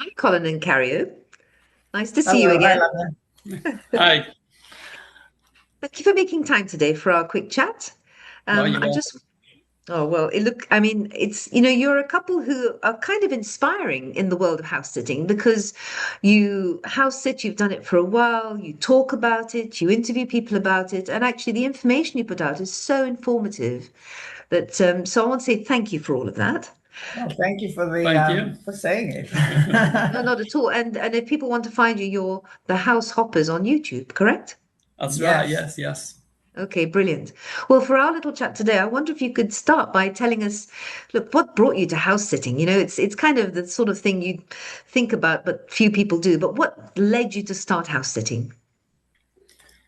Hi, Colin and Karyo. Nice to see you Hello, hi, again. Lana. Hi. Thank you for making time today for our quick chat. No, you I won't. just, oh, well, I mean, you're a couple who are kind of inspiring in the world of house sitting because you house sit, you've done it for a while, you talk about it, you interview people about it, and actually the information you put out is so informative so I want to say thank you for all of that. Well, thank you for the Thank you. for saying it. No, not at all. And if people want to find you, you're the House Hoppers on YouTube, correct? That's right. Yes. Yes, yes. Okay, brilliant. Well, for our little chat today, I wonder if you could start by telling us, look, what brought you to house sitting? It's kind of the sort of thing you think about, but few people do. But what led you to start house sitting?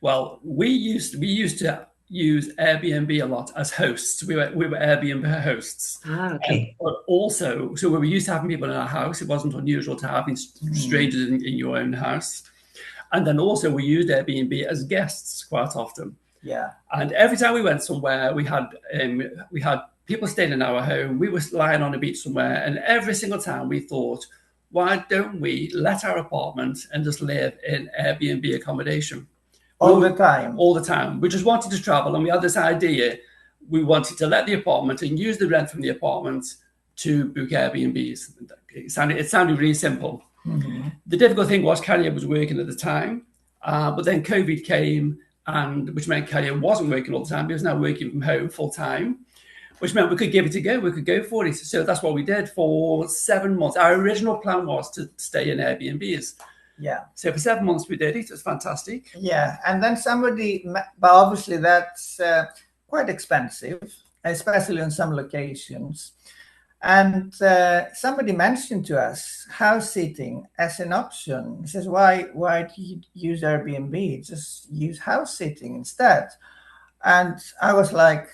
Well, we used to use Airbnb a lot as hosts. We were Airbnb hosts, Ah, okay. but also so we were used to having people in our house. It wasn't unusual to having Mm. strangers in your own house, and then also we used Airbnb as guests quite often. Yeah. And every time we went somewhere, we had people staying in our home. We were lying on a beach somewhere, and every single time we thought, why don't we let our apartment and just live in Airbnb accommodation? We All the were time. all the time. We just wanted to travel, and we had this idea. We wanted to let the apartment and use the rent from the apartment to book Airbnbs. It sounded really simple. Mhm. The difficult thing was Kanye was working at the time, but then COVID came, and which meant Kanye wasn't working all the time. He was now working from home full time, which meant we could give it a go. We could go for it. So that's what we did for 7 months. Our original plan was to stay in Airbnbs. Yeah. So for 7 months we did it. It was fantastic. Yeah. And then but obviously that's quite expensive, especially on some locations. And somebody mentioned to us house sitting as an option. He says, why do you use Airbnb? Just use house sitting instead. And I was like,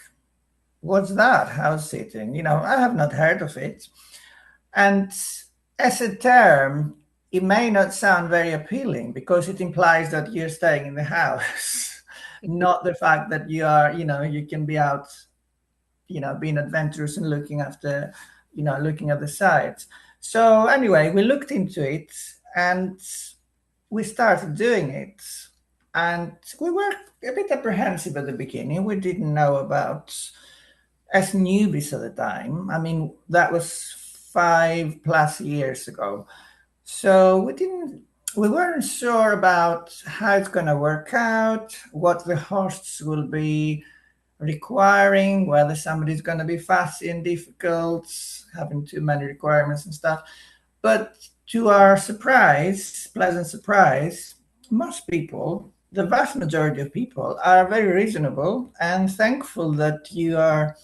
what's that, house sitting? I have not heard of it. And as a term, it may not sound very appealing because it implies that you're staying in the house, not the fact that you can be out, being adventurous and looking at the sites. So anyway, we looked into it and we started doing it. And we were a bit apprehensive at the beginning. We didn't know about as newbies at the time. I mean, that was 5+ years ago. So we weren't sure about how it's going to work out, what the hosts will be requiring, whether somebody's going to be fussy and difficult, having too many requirements and stuff. But to our surprise, pleasant surprise, most people, the vast majority of people, are very reasonable and thankful that you are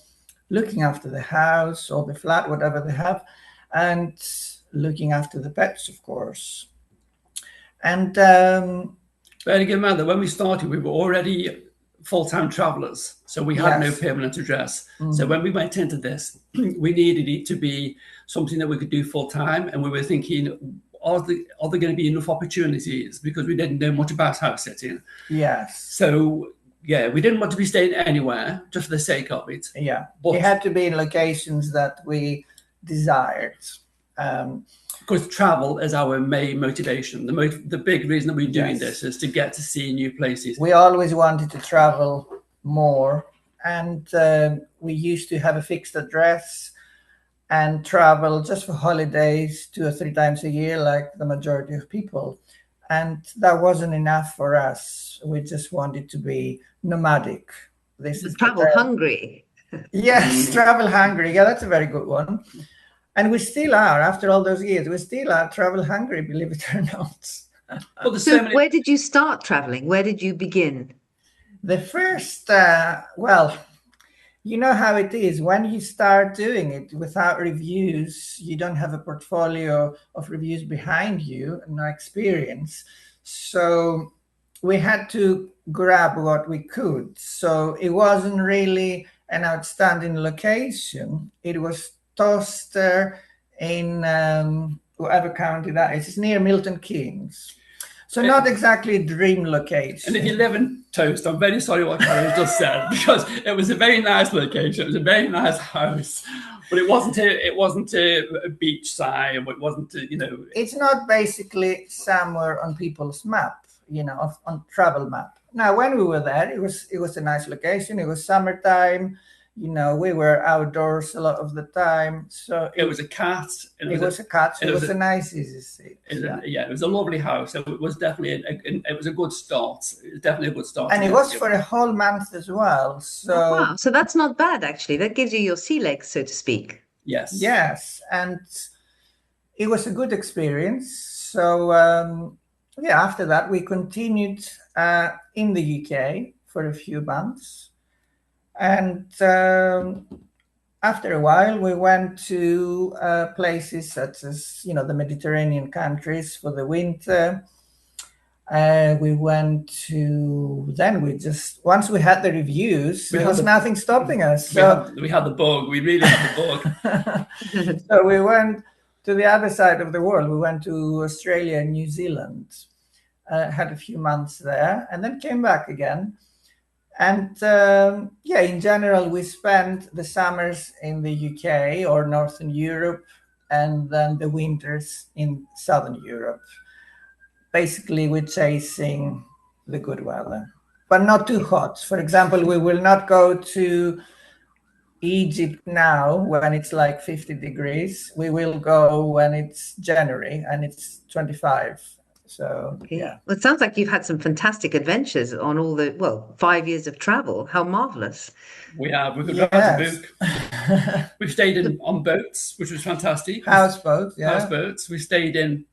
looking after the house or the flat, whatever they have, and looking after the pets, of course. And Bearing in mind that when we started, we were already full-time travelers, so we had no yes. permanent address. So Mhm. when we went into this, we needed it to be something that we could do full-time, and we were thinking, are there going to be enough opportunities? Because we didn't know much about house sitting. Yes. So yeah, we didn't want to be staying anywhere just for the sake of it. Yeah. It But had to be in locations that we desired. Um, because travel is our main motivation, the big reason that we're doing this yes. is to get to see new places. We always wanted to travel more, and we used to have a fixed address and travel just for holidays 2 or 3 times a year, like the majority of people. And that wasn't enough for us. We just wanted to be nomadic. This The is the travel term. hungry. Yes, travel hungry. Yeah, that's a very good one. And we still are, after all those years, we still are travel hungry, believe it or not. But there's So, so many. where did you start traveling? Where did you begin? The first, well, you know how it is when you start doing it without reviews, you don't have a portfolio of reviews behind you, no experience. So we had to grab what we could. So it wasn't really an outstanding location. It was Toster in whatever county that is. It's near Milton Keynes. So not exactly a dream And location. if you live in Toast, I'm very sorry what Carol just said, because it was a very nice location. It was a very nice house, but it wasn't a beach side. It wasn't It's not basically somewhere on people's map, on travel map. Now, when we were there, it was a nice location. It was summertime. We were outdoors a lot of the time. So it was a cat. It was a cat. So it was a nice, easy seat. It was a lovely house. It was definitely it was a good start. It was definitely a good start. And it was for a whole month as well. So wow, so that's not bad actually. That gives you your sea legs, so to speak. Yes, and it was a good experience. So after that we continued in the UK for a few months. And after a while, we went to places such as, the Mediterranean countries for the winter. We went to, once we had the reviews, there was nothing stopping us. So we had the bug. We really had the bug. So we went to the other side of the world. We went to Australia and New Zealand, had a few months there, and then came back again. And in general, we spent the summers in the UK or Northern Europe, and then the winters in Southern Europe. Basically, we're chasing the good weather, but not too hot. For example, we will not go to Egypt now when it's like 50 degrees. We will go when it's January and it's 25. So, yeah. Well, it sounds like you've had some fantastic adventures on all 5 years of travel. How marvelous. We have. We could write a book. We've stayed on boats, which was fantastic. Houseboats, yeah. Houseboats. We stayed in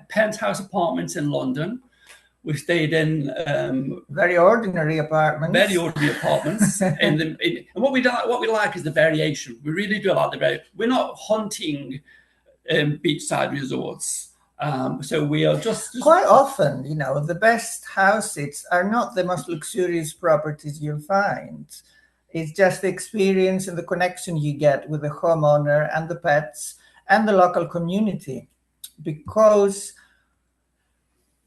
penthouse apartments in London. We stayed in very ordinary apartments. And what we like is the variation. We really do like the variation. We're not hunting beachside resorts. So we are just quite often, the best house sits are not the most luxurious properties you'll find. It's just the experience and the connection you get with the homeowner and the pets and the local community. Because,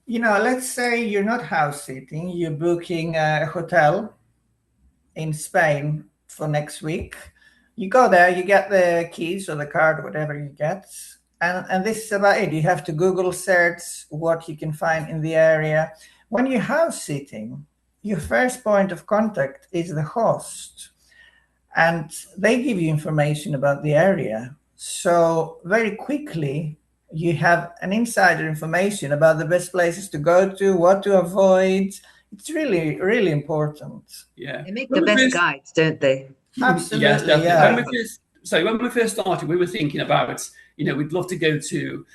let's say you're not house sitting, you're booking a hotel in Spain for next week. You go there, you get the keys or the card, whatever you get. And this is about it. You have to Google search what you can find in the area. When you're house sitting, your first point of contact is the host. And they give you information about the area. So very quickly, you have an insider information about the best places to go to, what to avoid. It's really, really important. Yeah. They make the best guides, don't they? Absolutely, yes, yeah. When we first started, we were thinking about, we'd love to go to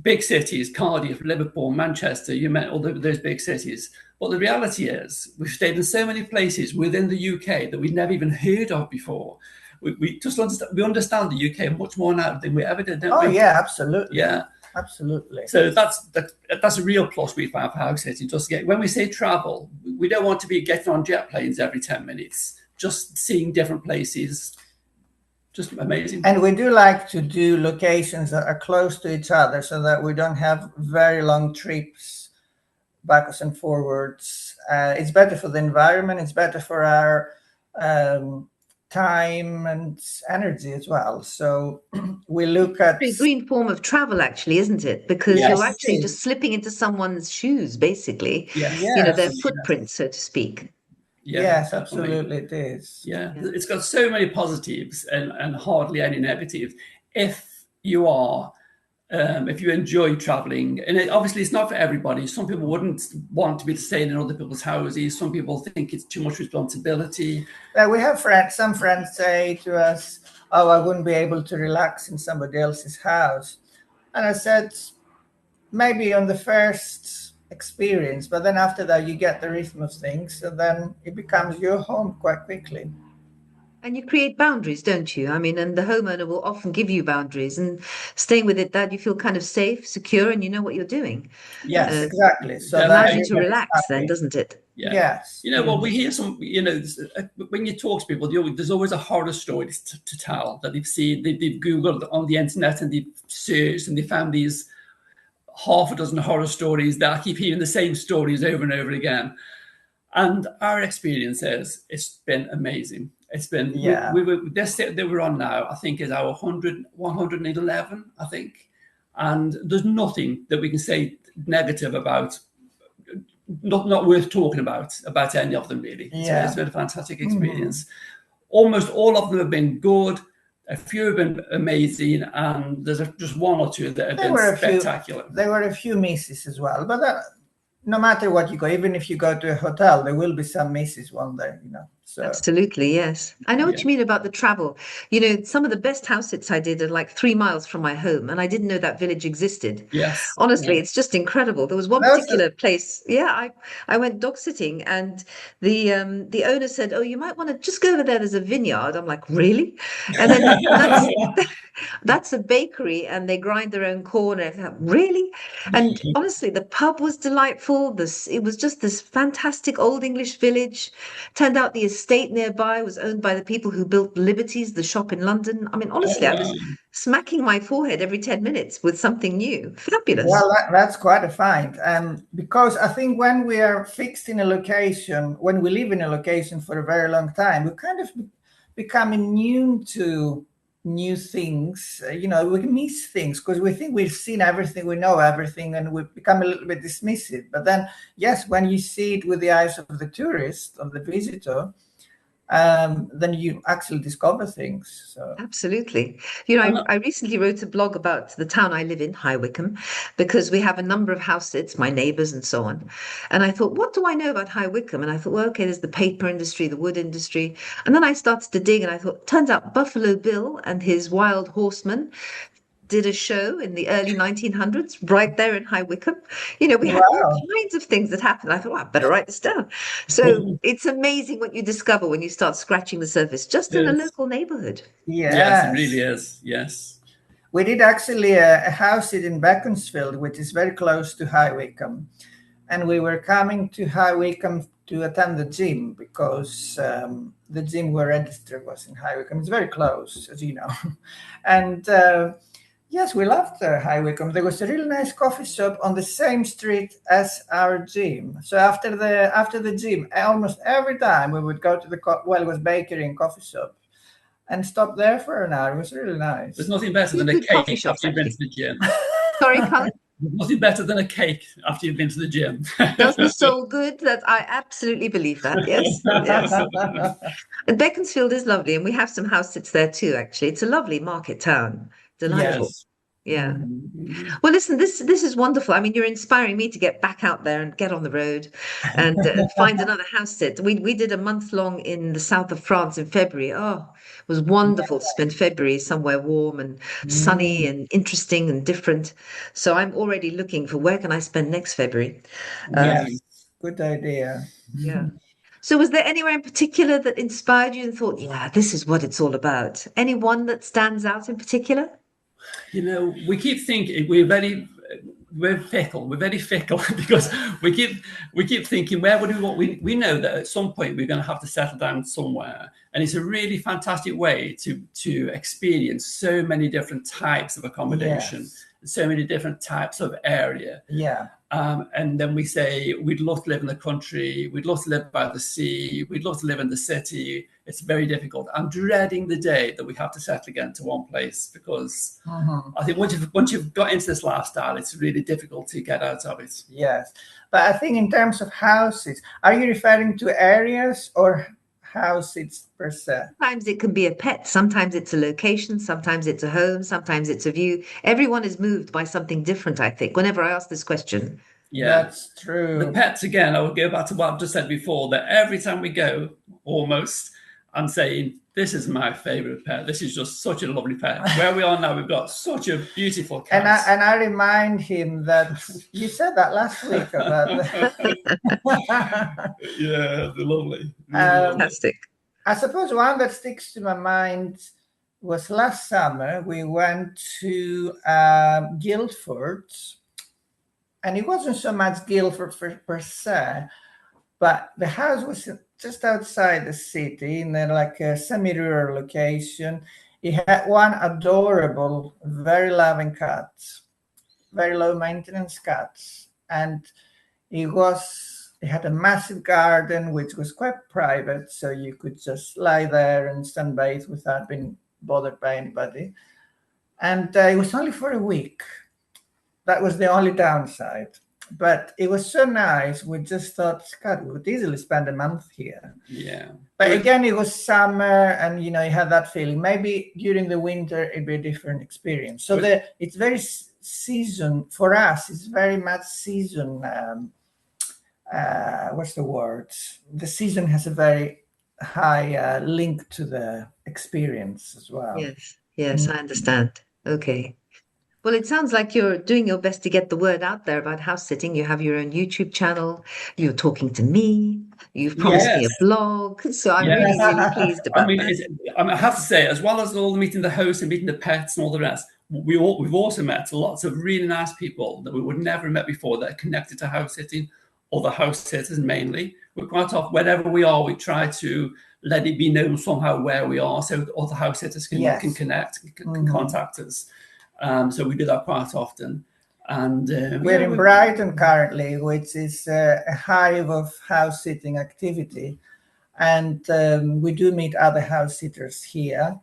big cities, Cardiff, Liverpool, Manchester, you met all those big cities. But the reality is we've stayed in so many places within the UK that we've never even heard of before. We just understand the UK much more now than we ever did, don't we? Oh, yeah, absolutely. Yeah. Absolutely. So that's a real plus we found for house sitting. Just when we say travel, we don't want to be getting on jet planes every 10 minutes, just seeing different places. Just amazing. And we do like to do locations that are close to each other so that we don't have very long trips backwards and forwards. It's better for the environment. It's better for our time and energy as well. So we look at a green form of travel, actually, isn't it? Because you're actually just slipping into someone's shoes, basically. Yes. Their footprint, so to speak. Yeah, yes, absolutely it is. Yeah, it's got so many positives and hardly any negatives. If you are, if you enjoy traveling, and obviously it's not for everybody. Some people wouldn't want to be staying in other people's houses. Some people think it's too much responsibility. We have some friends say to us, "Oh, I wouldn't be able to relax in somebody else's house," and I said, maybe on the first experience, but then after that you get the rhythm of things, and then it becomes your home quite quickly. And you create boundaries, don't you? I mean, and the homeowner will often give you boundaries, and staying with it, that you feel kind of safe, secure, and you know what you're doing. Yes, exactly. So it allows you to relax then, doesn't it? Yeah. Yes. We hear some, when you talk to people, there's always a horror story to tell that they've seen, they've Googled on the internet and they've searched and they found these half a dozen horror stories that I keep hearing the same stories over and over again. And our experience is it's been amazing. It's been, this set that we're on now, I think is our 111, I think. And there's nothing that we can say negative about, not worth talking about any of them really. Yeah. It's been a fantastic experience. Almost all of them have been good. A few have been amazing, and there's just one or two that have been spectacular. There were a few misses as well, but no matter what you go, even if you go to a hotel, there will be some misses one day, you know. So. Absolutely, yes. I know what you mean about the travel. You know, some of the best house sits I did are like 3 miles from my home, and I didn't know that village existed. Yes. Honestly, it's just incredible. There was one particular place. Yeah, I went dog sitting, and the owner said, "Oh, you might want to just go over there. There's a vineyard." I'm like, "Really?" And then that's a bakery, and they grind their own corn. And I thought, really? And honestly, the pub was delightful. It was just this fantastic old English village. Turned out the estate nearby was owned by the people who built Liberty's, the shop in London. I mean, honestly, I was smacking my forehead every 10 minutes with something new. Fabulous. Well, that's quite a find. Because I think when we are fixed in a location, when we live in a location for a very long time, we kind of become immune to new things. You know, we miss things because we think we've seen everything, we know everything, and we become a little bit dismissive. But then, yes, when you see it with the eyes of the tourist, of the visitor, then you actually discover things. So. Absolutely. You know, I recently wrote a blog about the town I live in, High Wycombe, because we have a number of house sits, my neighbours and so on. And I thought, what do I know about High Wycombe? And I thought, well, okay, there's the paper industry, the wood industry. And then I started to dig and I thought, turns out Buffalo Bill and his wild horsemen did a show in the early 1900s right there in High Wycombe. You know, we had all kinds of things that happened. I thought, well, I better write this down. So it's amazing what you discover when you start scratching the surface just in a local neighborhood. Yes, it really is. Yes. We did actually a house sit in Beaconsfield, which is very close to High Wycombe. And we were coming to High Wycombe to attend the gym because the gym we're registered was in High Wycombe. It's very close, as you know. And yes, we loved High Wycombe. There was a really nice coffee shop on the same street as our gym. So after the gym, almost every time we would go to it was bakery and coffee shop, and stop there for an hour. It was really nice. There's nothing better than a cake after you've been to the gym. Sorry, Colin? There's nothing better than a cake after you've been to the gym. Does the soul good? That I absolutely believe that. Yes, yes. And Beaconsfield is lovely, and we have some house sits there too. Actually, it's a lovely market town. Delightful. Yes. Yeah. Well, listen, this is wonderful. I mean, you're inspiring me to get back out there and get on the road and find another house sit. We did a month long in the south of France in February. Oh, it was wonderful to spend February somewhere warm and sunny and interesting and different. So I'm already looking for where can I spend next February. Yes, good idea. Yeah. So was there anywhere in particular that inspired you and thought, yeah, this is what it's all about? Anyone that stands out in particular? You know, we keep thinking we're very fickle. We're very fickle because we keep thinking, where would we want? We know that at some point we're going to have to settle down somewhere, and it's a really fantastic way to experience so many different types of accommodation, so many different types of area. Yeah. And then we say we'd love to live in the country, we'd love to live by the sea, we'd love to live in the city. It's very difficult. I'm dreading the day that we have to settle again to one place because I think once you've got into this lifestyle, it's really difficult to get out of it. Yes, but I think in terms of houses, are you referring to areas or houses per se? Sometimes it can be a pet, sometimes it's a location, sometimes it's a home, sometimes it's a view. Everyone is moved by something different, I think, whenever I ask this question. Yeah, that's true. The pets, again, I will go back to what I've just said before, that every time we go, almost, I'm saying, this is my favorite pet. This is just such a lovely pet. Where we are now, we've got such a beautiful cat. And I remind him that you said that last week about yeah, they're lovely. Fantastic. I suppose one that sticks to my mind was last summer. We went to Guildford, and it wasn't so much Guildford per se, but the house was just outside the city in a semi-rural location. It had one adorable, very loving cat. very low maintenance cats, and he had a massive garden which was quite private, so you could just lie there and sunbathe without being bothered by anybody. And it was only for a week. That was the only downside. But it was so nice. We just thought, God, we would easily spend a month here. Yeah. But again, it was summer, and you had that feeling. Maybe during the winter it'd be a different experience. So it's very season for us. It's very much season. What's the word? The season has a very high link to the experience as well. Yes, I understand. Okay. Well, it sounds like you're doing your best to get the word out there about house sitting. You have your own YouTube channel. You're talking to me. You've promised me a blog. So I'm really, really pleased about that. I have to say, as well as all the meeting the hosts and meeting the pets and all the rest, we've also met lots of really nice people that we would never have met before that are connected to house sitting, or the house sitters mainly. We're quite often, wherever we are, we try to let it be known somehow where we are, so other house sitters can connect, can contact us. So we do that quite often. And we're in Brighton currently, which is a hive of house sitting activity. And we do meet other house sitters here,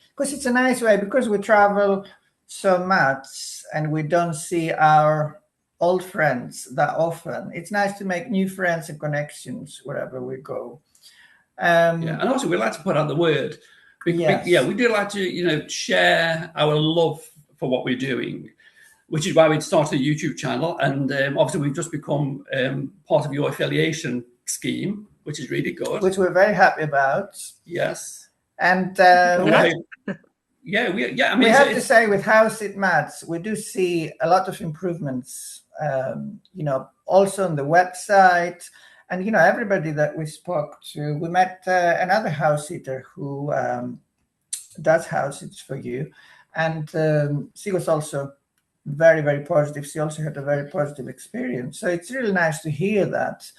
because it's a nice way, because we travel so much and we don't see our old friends that often. It's nice to make new friends and connections wherever we go. And also we like to put out the word. We do like to share our love for what we're doing, which is why we started a YouTube channel. And obviously we've just become part of your affiliation scheme, which is really good, which we're very happy about. Yes. And we have to say, with HouseSit mats, we do see a lot of improvements, also on the website. And, everybody that we spoke to, we met another house sitter who does house sits for you. And she was also very, very positive. She also had a very positive experience. So it's really nice to hear that,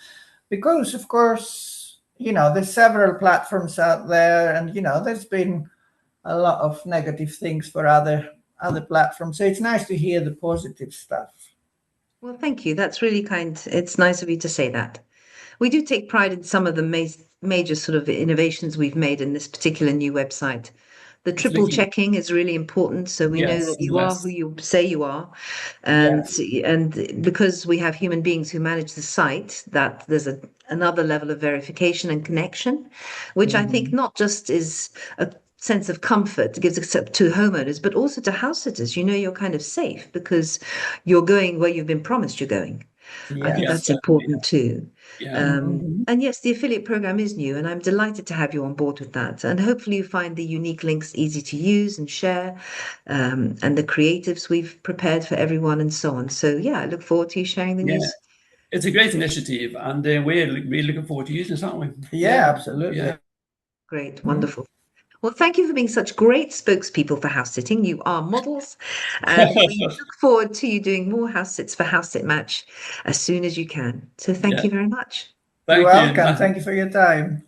because, of course, there's several platforms out there, and, there's been a lot of negative things for other platforms. So it's nice to hear the positive stuff. Well, thank you. That's really kind. It's nice of you to say that. We do take pride in some of the major sort of innovations we've made in this particular new website. The triple checking is really important, so we know that you are who you say you are, and because we have human beings who manage the site, that there's another level of verification and connection, which I think not just is a sense of comfort gives to homeowners, but also to house sitters. You're kind of safe because you're going where you've been promised you're going. I think that's important too. And yes, the affiliate program is new, and I'm delighted to have you on board with that. And hopefully you find the unique links easy to use and share, and the creatives we've prepared for everyone and so on. So I look forward to you sharing the news. It's a great initiative, and we're really looking forward to using it, aren't we? Yeah, absolutely. Yeah. Great, wonderful. Well, thank you for being such great spokespeople for house sitting. You are models, and we look forward to you doing more house sits for House Sit Match as soon as you can. So thank you very much. You're welcome. Thank you for your time.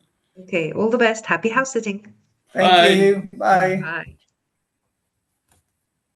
Okay, all the best. Happy house sitting. Thank you. Bye. Bye.